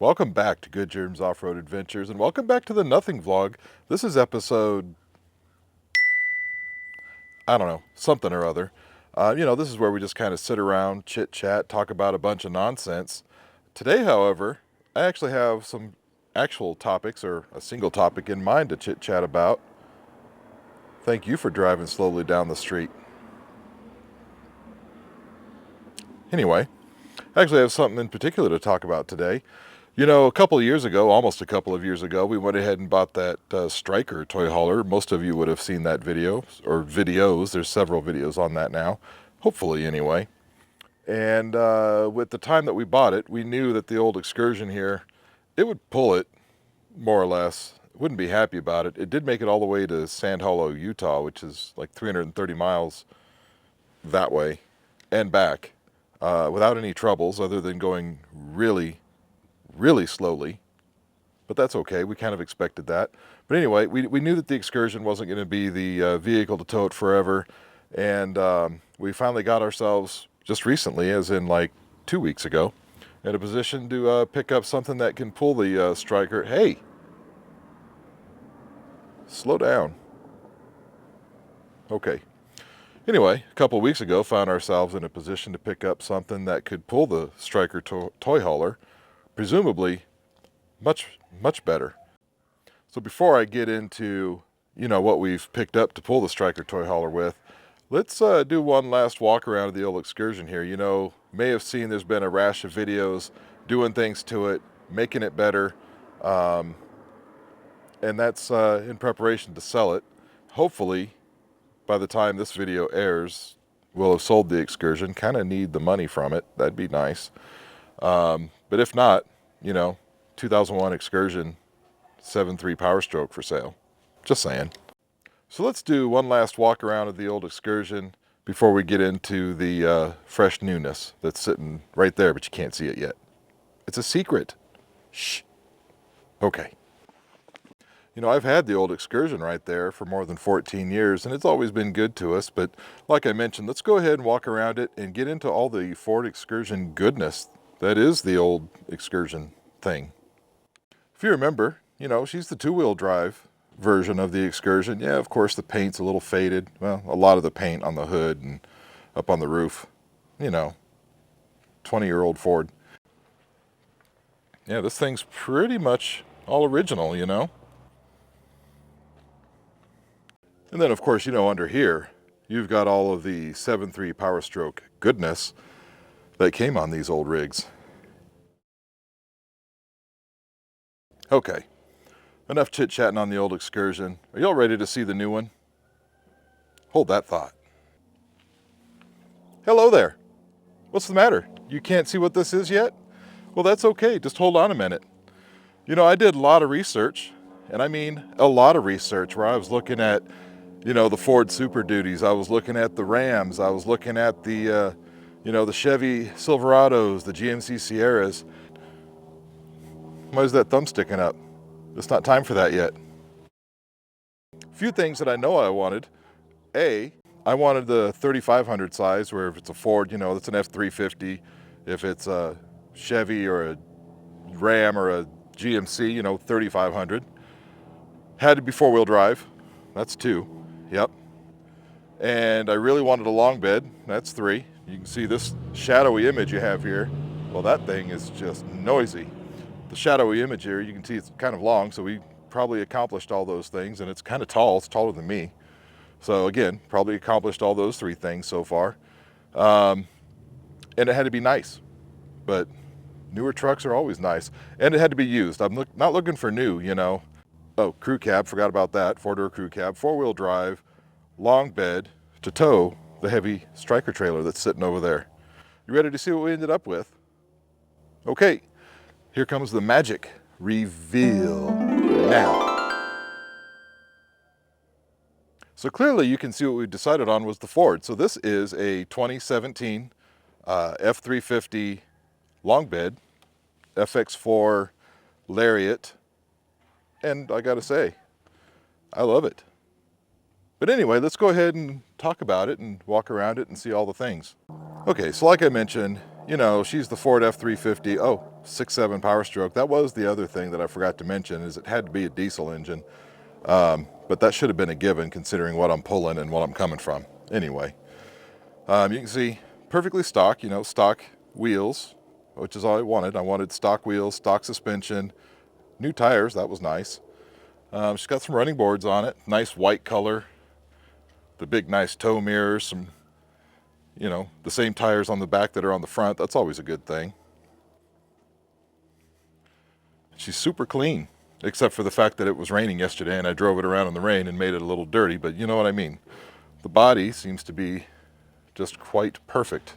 Welcome back to Good Germs Off-Road Adventures, and welcome back to the Nothing Vlog. This is episode, I don't know, something or other. This is where we just kind of sit around, chit-chat, talk about a bunch of nonsense. Today, however, I actually have some actual topics, or a single topic in mind to chit-chat about. Thank you for driving slowly down the street. Anyway, I actually have something in particular to talk about today. You know, almost a couple of years ago, we went ahead and bought that Stryker Toy Hauler. Most of you would have seen that video, or videos. There's several videos on that now, hopefully anyway. And with the time that we bought it, we knew that the old Excursion here, it would pull it, more or less. Wouldn't be happy about it. It did make it all the way to Sand Hollow, Utah, which is like 330 miles that way and back, without any troubles other than going really slowly, but that's okay. We kind of expected that. But anyway, we knew that the Excursion wasn't going to be the vehicle to tow it forever, and we finally got ourselves, just recently, as in like 2 weeks ago, in a position to pick up something that can pull the Stryker. Hey, slow down. Okay. Anyway, a couple weeks ago, found ourselves in a position to pick up something that could pull the Stryker Toy Hauler, presumably much better. So before I get into, what we've picked up to pull the Stryker Toy Hauler with, let's do one last walk around of the old Excursion here. May have seen there's been a rash of videos doing things to it, making it better, and that's in preparation to sell it. Hopefully, by the time this video airs, we'll have sold the Excursion. Kind of need the money from it. That'd be nice. But if not, 2001 Excursion 7.3 Power Stroke for sale. Just saying. So let's do one last walk around of the old Excursion before we get into the fresh newness that's sitting right there, but you can't see it yet. It's a secret. Shh. Okay. I've had the old Excursion right there for more than 14 years, and it's always been good to us. But like I mentioned, let's go ahead and walk around it and get into all the Ford Excursion goodness that is the old Excursion thing. If you remember, she's the two-wheel drive version of the Excursion. Yeah, of course, the paint's a little faded. Well, a lot of the paint on the hood and up on the roof. 20-year-old Ford. Yeah, this thing's pretty much all original, And then, of course, under here, you've got all of the 7.3 Power Stroke goodness that came on these old rigs. Okay, enough chit-chatting on the old Excursion. Are y'all ready to see the new one? Hold that thought. Hello there. What's the matter? You can't see what this is yet? Well, that's okay. Just hold on a minute. I did a lot of research, and I mean a lot of research, where I was looking at, the Ford Super Duties. I was looking at the Rams. I was looking at the, the Chevy Silverados, the GMC Sierras. Why is that thumb sticking up? It's not time for that yet. A few things that I know I wanted. I wanted the 3500 size, where if it's a Ford, it's an F350. If it's a Chevy or a Ram or a GMC, 3500. Had to be four-wheel drive. That's 2. Yep. And I really wanted a long bed. That's 3. You can see this shadowy image you have here. Well, that thing is just noisy. The shadowy image here, you can see it's kind of long, so we probably accomplished all those things, and it's kind of tall. It's taller than me. So again, probably accomplished all those 3 things so far. And it had to be nice, but newer trucks are always nice. And it had to be used. I'm not looking for new, Oh, crew cab, forgot about that. 4-door crew cab, 4-wheel drive, long bed to tow the heavy Stryker trailer that's sitting over there. You ready to see what we ended up with? Okay. Here comes the magic reveal now. So clearly you can see what we decided on was the Ford. So this is a 2017 F350 long bed, FX4 Lariat, and I gotta say, I love it. But anyway, let's go ahead and talk about it and walk around it and see all the things. Okay, so like I mentioned, you know, she's the Ford F-350. Oh, 6.7 Power Stroke. That was the other thing that I forgot to mention, is it had to be a diesel engine. But that should have been a given considering what I'm pulling and what I'm coming from. Anyway, you can see perfectly stock, you know, stock wheels, which is all I wanted. I wanted stock wheels, stock suspension, new tires. That was nice. She's got some running boards on it. Nice white color. The big nice tow mirrors. Some, you know, the same tires on the back that are on the front. That's always a good thing. She's super clean, except for the fact that it was raining yesterday and I drove it around in the rain and made it a little dirty, but you know what I mean. The body seems to be just quite perfect.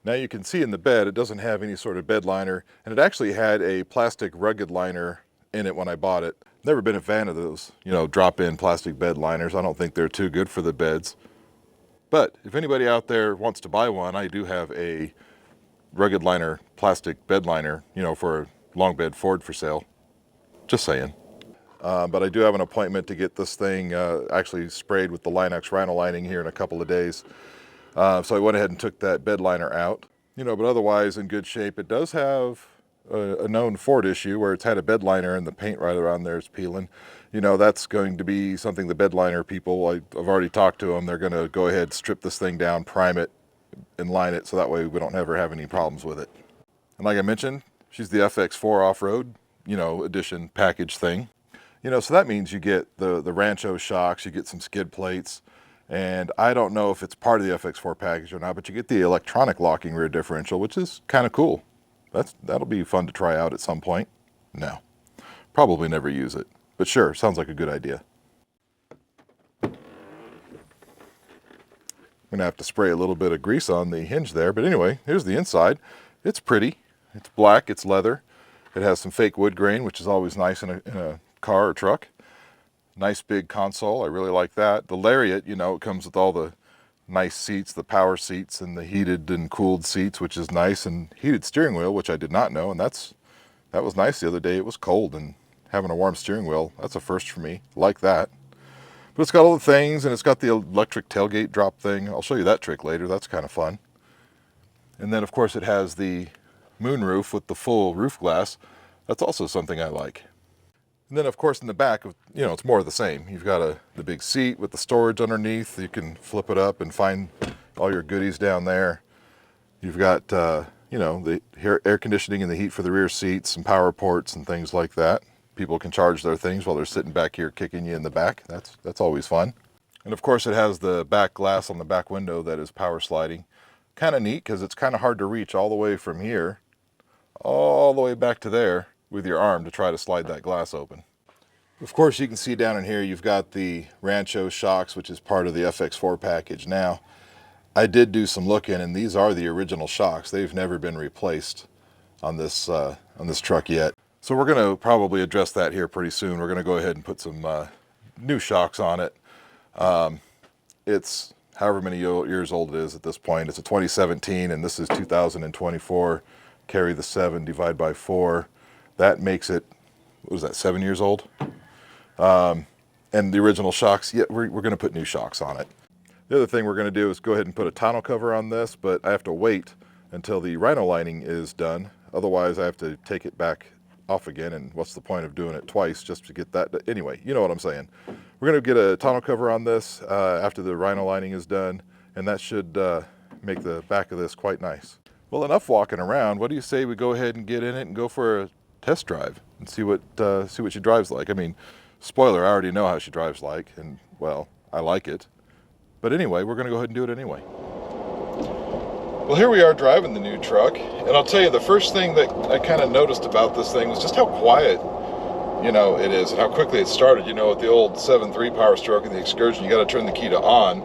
Now you can see in the bed, it doesn't have any sort of bed liner, and it actually had a plastic rugged liner in it when I bought it. Never been a fan of those, you know, drop-in plastic bed liners. I don't think they're too good for the beds. But if anybody out there wants to buy one, I do have a rugged liner plastic bed liner, you know, for a long bed Ford for sale. Just saying. But I do have an appointment to get this thing actually sprayed with the Line-X Rhino lining here in a couple of days. So I went ahead and took that bed liner out, you know, but otherwise in good shape. It does have a known Ford issue where it's had a bed liner and the paint right around there is peeling. You know, that's going to be something the bed liner people, I've already talked to them, they're going to go ahead, strip this thing down, prime it, and line it so that way we don't ever have any problems with it. And like I mentioned, she's the FX4 off-road, you know, edition package thing. You know, so that means you get the Rancho shocks, you get some skid plates, and I don't know if it's part of the FX4 package or not, but you get the electronic locking rear differential, which is kind of cool. That'll be fun to try out at some point. No, probably never use it, but sure, sounds like a good idea. I'm gonna have to spray a little bit of grease on the hinge there, but anyway, here's the inside. It's pretty. It's black, it's leather. It has some fake wood grain, which is always nice in a car or truck. Nice big console, I really like that. The Lariat, you know, it comes with all the nice seats, the power seats and the heated and cooled seats, which is nice, and heated steering wheel, which I did not know, and that was nice the other day. It was cold, and having a warm steering wheel, that's a first for me. I like that. But it's got all the things, and it's got the electric tailgate drop thing. I'll show you that trick later. That's kind of fun. And then, of course, it has the moonroof with the full roof glass. That's also something I like. And then, of course, in the back, you know, it's more of the same. You've got the big seat with the storage underneath. You can flip it up and find all your goodies down there. You've got, you know, the air conditioning and the heat for the rear seats, some power ports and things like that. People can charge their things while they're sitting back here kicking you in the back. That's always fun. And, of course, it has the back glass on the back window that is power sliding. Kind of neat because it's kind of hard to reach all the way from here, all the way back to there with your arm to try to slide that glass open. Of course, you can see down in here you've got the Rancho shocks, which is part of the FX4 package. Now, I did do some looking, and these are the original shocks. They've never been replaced on this truck yet. So we're going to probably address that here pretty soon. We're going to go ahead and put some new shocks on it. It's however many years old it is at this point. It's a 2017, and this is 2024. Carry the 7, divide by 4. That makes it, what was that, 7 years old? And the original shocks, yeah, we're going to put new shocks on it. The other thing we're going to do is go ahead and put a tonneau cover on this, but I have to wait until the Rhino lining is done. Otherwise, I have to take it back off again, and what's the point of doing it twice just to get that? Anyway, you know what I'm saying. We're going to get a tonneau cover on this after the Rhino lining is done, and that should make the back of this quite nice. Well, enough walking around. What do you say we go ahead and get in it and go for a test drive and see what she drives like? I mean, spoiler, I already know how she drives like, and well, I like it. But anyway, we're going to go ahead and do it anyway. Well, here we are driving the new truck, and I'll tell you, the first thing that I kind of noticed about this thing was just how quiet, you know, it is, and how quickly it started. You know, with the old 7.3 Power Stroke and the Excursion, you got to turn the key to on.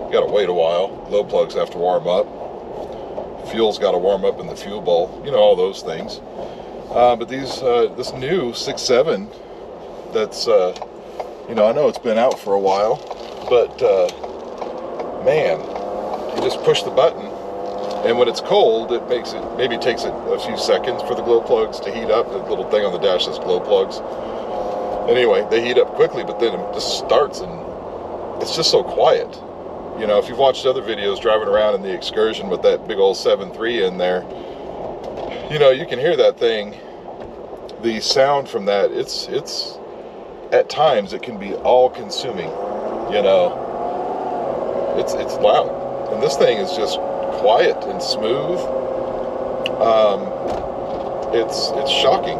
You got to wait a while. Glow plugs have to warm up. Fuel's got to warm up in the fuel bowl. You know, all those things. But these, this new 6.7, that's, you know, I know it's been out for a while, but man, you just push the button And when it's cold, it maybe takes it a few seconds for the glow plugs to heat up. The little thing on the dash says glow plugs. Anyway, they heat up quickly, but then it just starts, and it's just so quiet. You know, if you've watched other videos driving around in the Excursion with that big old 7.3 in there, you know, you can hear that thing. The sound from that, it's at times it can be all-consuming. You know, it's loud, and this thing is just quiet and smooth. It's shocking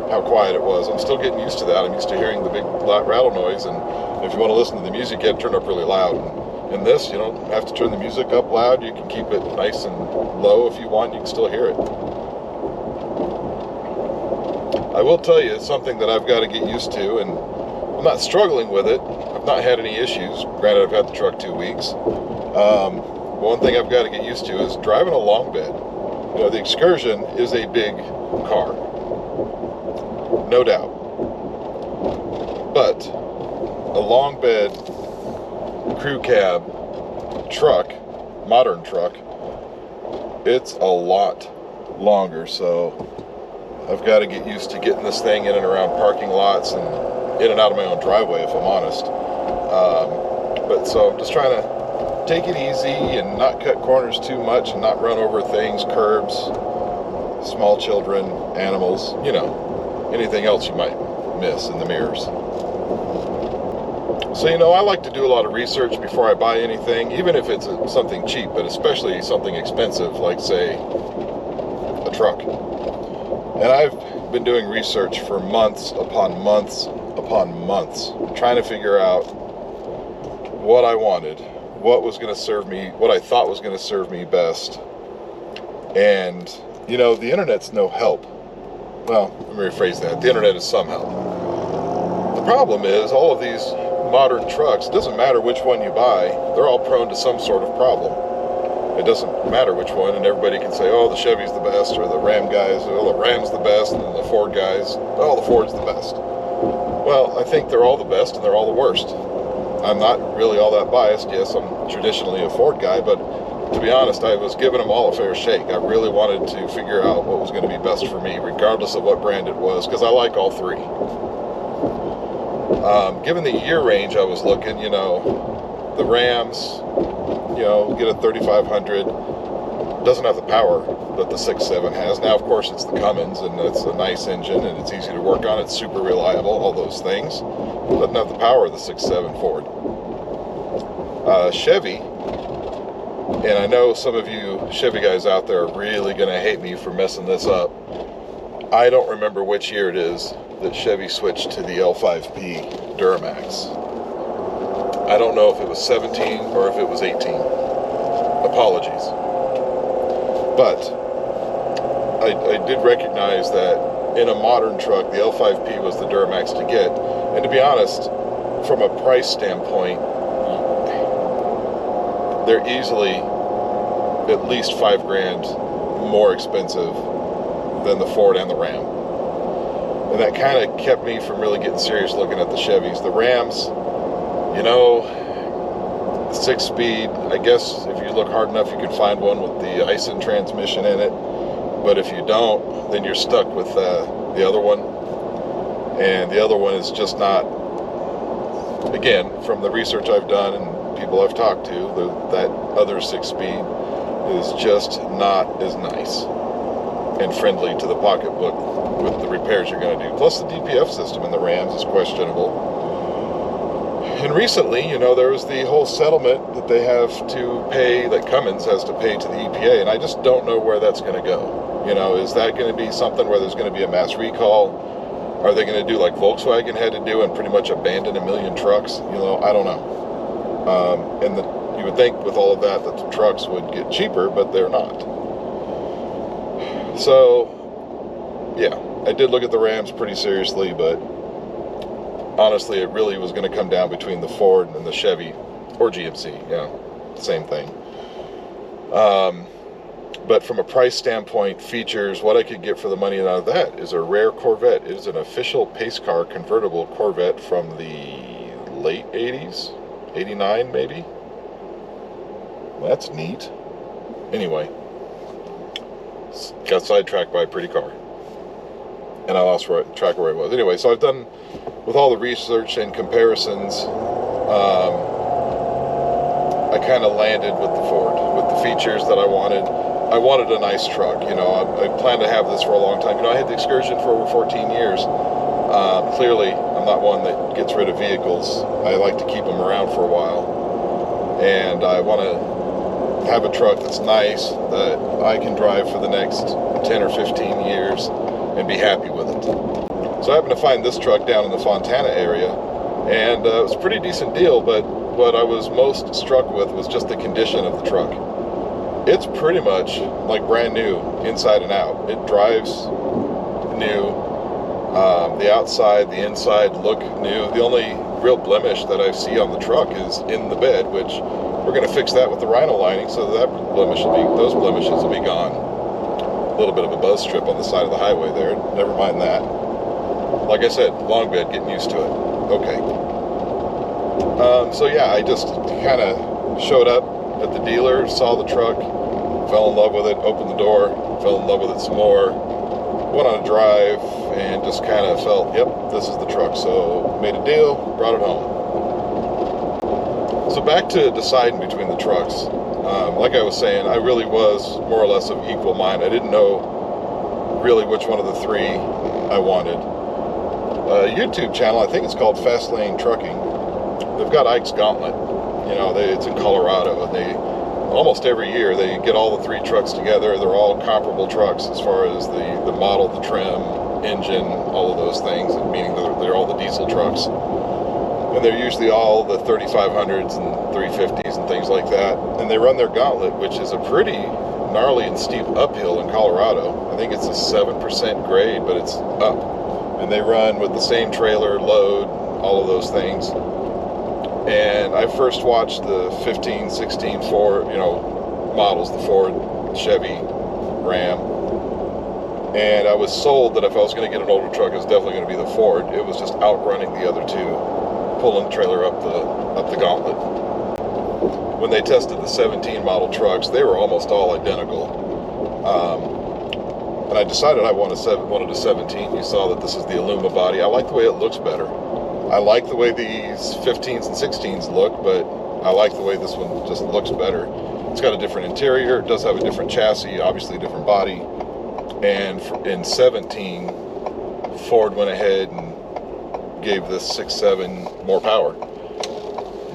how quiet it was. I'm still getting used to that. I'm used to hearing the big loud rattle noise, and if you want to listen to the music, you have to turn it up really loud. And in this, you don't have to turn the music up loud. You can keep it nice and low if you want. You can still hear it. I will tell you, it's something that I've got to get used to, and I'm not struggling with it. I've not had any issues. Granted, I've had the truck 2 weeks. One thing I've got to get used to is driving a long bed. You know, the Excursion is a big car, no doubt. But a long bed, crew cab, truck, modern truck, it's a lot longer. So I've got to get used to getting this thing in and around parking lots and in and out of my own driveway, if I'm honest. But so I'm just trying to take it easy and not cut corners too much and not run over things, curbs, small children, animals, you know, anything else you might miss in the mirrors. So, you know, I like to do a lot of research before I buy anything, even if it's something cheap, but especially something expensive, like, say, a truck. And I've been doing research for months upon months upon months, trying to figure out what I wanted, what was going to serve me, what I thought was going to serve me best. And, you know, the internet's no help. Well, let me rephrase that. The internet is some help. The problem is, all of these modern trucks, it doesn't matter which one you buy, they're all prone to some sort of problem. It doesn't matter which one, and everybody can say, oh, the Chevy's the best, or the Ram guys, oh, the Ram's the best, and the Ford guys, oh, the Ford's the best. Well, I think they're all the best, and they're all the worst. I'm not really all that biased. Yes, I'm traditionally a Ford guy, but to be honest, I was giving them all a fair shake. I really wanted to figure out what was going to be best for me, regardless of what brand it was, because I like all three. Given the year range I was looking, you know, the Rams, you know, get a 3500, doesn't have the power that the 6.7 has. Now, of course, it's the Cummins, and it's a nice engine, and it's easy to work on. It's super reliable, all those things. It doesn't have the power of the 6.7 Ford. Chevy, and I know some of you Chevy guys out there are really going to hate me for messing this up. I don't remember which year it is that Chevy switched to the L5P Duramax. I don't know if it was 17 or if it was 18. Apologies. But I did recognize that in a modern truck, the L5P was the Duramax to get. And to be honest, from a price standpoint, they're easily at least $5,000 more expensive than the Ford and the Ram. And that kind of kept me from really getting serious looking at the Chevys. The Rams, you know, 6-speed, I guess if you look hard enough you can find one with the Aisin transmission in it, but if you don't, then you're stuck with the other one, and the other one is just not, again, from the research I've done and people I've talked to, that other 6-speed is just not as nice and friendly to the pocketbook with the repairs you're going to do. Plus the DPF system in the Rams is questionable. And recently, you know, there was the whole settlement that they have to pay, that Cummins has to pay to the EPA, and I just don't know where that's going to go. You know, is that going to be something where there's going to be a mass recall? Are they going to do like Volkswagen had to do and pretty much abandon 1 million trucks? You know, I don't know. You would think with all of that the trucks would get cheaper, but they're not. So, yeah, I did look at the Rams pretty seriously, but honestly, it really was going to come down between the Ford and the Chevy, or GMC, you know, same thing. But from a price standpoint, features, what I could get for the money out of that is a rare Corvette. It is an official pace car convertible Corvette from the late 80s, 89 maybe. Well, that's neat. Anyway, got sidetracked by a pretty car. And I lost track of where I was. Anyway, so I've done, with all the research and comparisons, I kind of landed with the Ford, with the features that I wanted. I wanted a nice truck, you know. I planned to have this for a long time. You know, I had the Excursion for over 14 years. Clearly, I'm not one that gets rid of vehicles. I like to keep them around for a while. And I want to have a truck that's nice, that I can drive for the next 10 or 15 years and be happy with it. So I happened to find this truck down in the Fontana area, and it was a pretty decent deal, but what I was most struck with was just the condition of the truck. It's pretty much like brand new inside and out. It drives new. The outside, the inside look new. The only real blemish that I see on the truck is in the bed, which we're going to fix that with the Rhino lining, so those blemishes will be gone. A little bit of a buzz strip on the side of the highway there. Never mind that. Like I said, long bed, getting used to it. Okay. So yeah, I just kind of showed up at the dealer, saw the truck, fell in love with it, opened the door, fell in love with it some more, went on a drive, and just kind of felt, yep, this is the truck. So made a deal, brought it home. So back to deciding between the trucks. Like I was saying, I really was more or less of equal mind. I didn't know really which one of the three I wanted. A YouTube channel, I think it's called Fast Lane Trucking. They've got Ike's Gauntlet. You know, it's in Colorado, and they almost every year they get all the three trucks together. They're all comparable trucks as far as the model, the trim, engine, all of those things, meaning they're all the diesel trucks. And they're usually all the 3500s and 350s and things like that. And they run their gauntlet, which is a pretty gnarly and steep uphill in Colorado. I think it's a 7% grade, but it's up. And they run with the same trailer, load, all of those things. And I first watched the 15, 16 Ford, models, the Ford, Chevy, Ram. And I was sold that if I was going to get an older truck, it was definitely going to be the Ford. It was just outrunning the other two, pulling the trailer up the gauntlet. When they tested the 17 model trucks, they were almost all identical. And I decided I wanted a 17. You saw that this is the Illuma body. I like the way it looks better. I like the way these 15s and 16s look, but I like the way this one just looks better. It's got a different interior. It does have a different chassis, obviously a different body. And in 17, Ford went ahead and gave this 6.7 more power.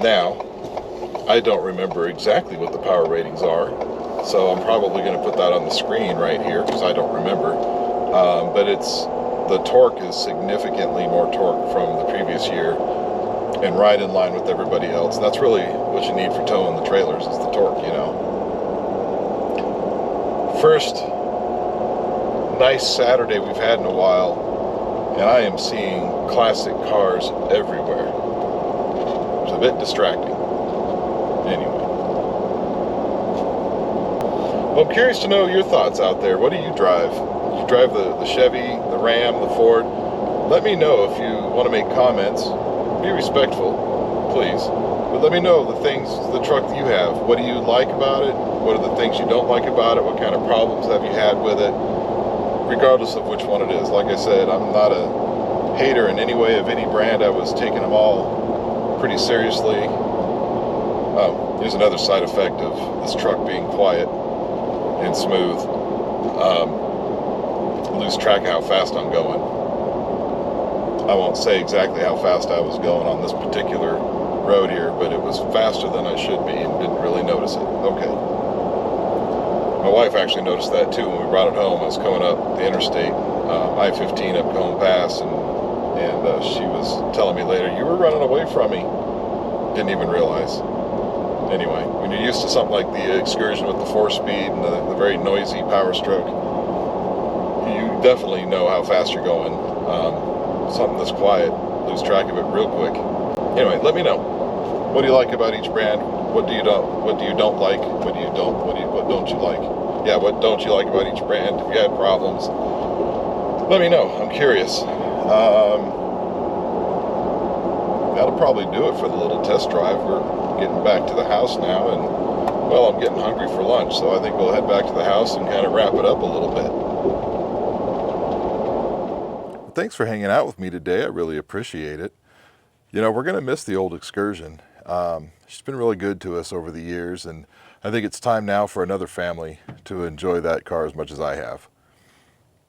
Now, I don't remember exactly what the power ratings are, so I'm probably going to put that on the screen right here because I don't remember. But the torque is significantly more torque from the previous year and right in line with everybody else. And that's really what you need for towing the trailers is the torque, First nice Saturday we've had in a while, and I am seeing classic cars everywhere. It's a bit distracting. Anyway. Well, I'm curious to know your thoughts out there. What do you drive? Do you drive the Chevy, the Ram, the Ford? Let me know if you want to make comments. Be respectful, please. But let me know the truck that you have. What do you like about it? What are the things you don't like about it? What kind of problems have you had with it? Regardless of which one it is. Like I said, I'm not a hater in any way of any brand. I was taking them all pretty seriously. Here's another side effect of this truck being quiet and smooth. Lose track of how fast I'm going. I won't say exactly how fast I was going on this particular road here, but it was faster than I should be and didn't really notice it. Okay. My wife actually noticed that too when we brought it home. I was coming up the interstate, I-15 up Cone Pass, and she was telling me later, you were running away from me. Didn't even realize. Anyway, when you're used to something like the Excursion with the 4-speed and the very noisy power stroke, you definitely know how fast you're going. Something that's quiet, lose track of it real quick. Anyway, let me know. What do you like about each brand? What do you don't like? What don't you like? Yeah, what don't you like about each brand? If you had problems, let me know. I'm curious. That'll probably do it for the little test drive. We're getting back to the house now, and Well, I'm getting hungry for lunch, so I think we'll head back to the house and kind of wrap it up a little bit. Thanks for hanging out with me today. I really appreciate it. You know, we're going to miss the old Excursion. She's been really good to us over the years, and I think it's time now for another family to enjoy that car as much as I have.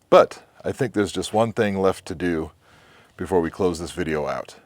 But I think there's just one thing left to do before we close this video out.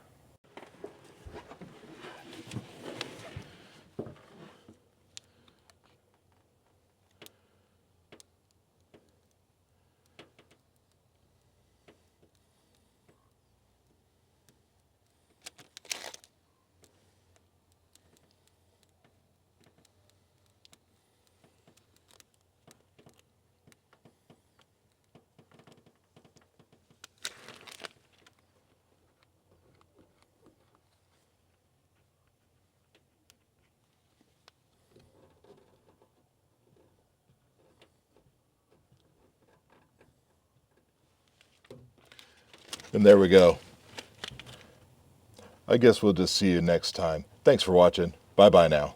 And there we go. I guess we'll just see you next time. Thanks for watching. Bye-bye now.